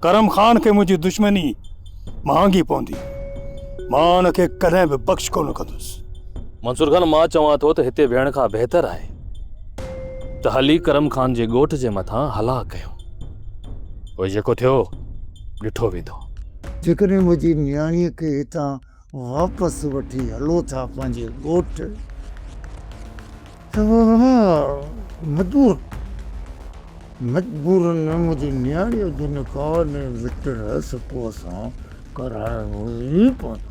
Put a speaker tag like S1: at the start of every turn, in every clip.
S1: करम खान के मुझी दुश्मनी महांगी पौंदी। मां उनखे कदें भी बख्श कोन कंदुसि।
S2: मंसूर खान, मां चवां थो त हिते वेहण खां बहितर आहे त हली करम खान जे ॻोठ जे मथां हला कयूं। पोइ जेको थियो ॾिठो वेंदो।
S3: जेकॾहिं मुंहिंजी नियाणीअ खे हितां वापसि वठी हलो था पंहिंजे ॻोठ त मजबूरन मुंहिंजी नियाणीअ जो निकाह ने विटरस पोइ असां कराइणो ई पवंदो।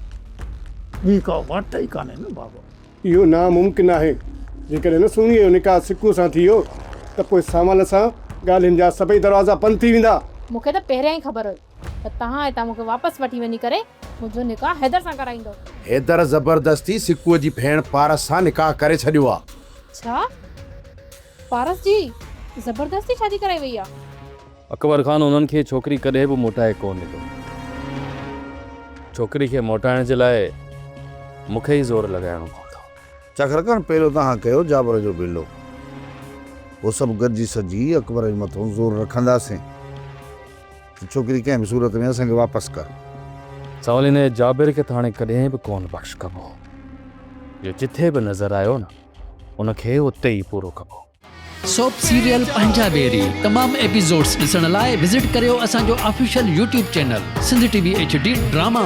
S3: ॿी का वाट ई कान्हे न बाबा।
S4: इहो नामुमकिन आहे। जेकॾहिं न सुणीअ जो निकाह सिकू सां थी वियो त पोइ सामान सां ॻाल्हियुनि जा सभई दरवाज़ा बंदि थी वेंदा।
S5: मूंखे त पहिरियां ई ख़बर हुई त तव्हां हितां मूंखे वापसि वठी वञी करे मुंहिंजो निकाह हैदर सां कराईंदो।
S6: हैदर ज़बरदस्ती सिकूअ जी भेण पारस सां निकाह करे छॾियो आहे।
S5: छा पारस जी ज़बरदस्ती शादी कराई वई आहे?
S2: अकबर खान उन्हनि खे छोकिरी कॾहिं बि मोटाए कोन ॾिनो। छोकिरी खे मोटाइण जे लाइ मूंखे ई ज़ोर लॻाइणो पवंदो।
S6: चखरकन पहिरियों तव्हां कयो जाबर जो बिलो, उहो सभु गॾिजी सजी अकबर जे मथां ज़ोर रखंदासीं। छोकिरी कंहिं बि सूरत में असांखे वापसि कर।
S2: सवाल इन जाबिर खे त हाणे कॾहिं बि कोन बख़्श कबो। जो जिथे बि नज़र आयो न उनखे उते ई पूरो कबो।
S7: सोप सीरियल पंजाबेरी तमाम एपिसोड्स ॾिसण लाइ विज़िट करियो असांजो official YouTube channel Sindh TV HD drama.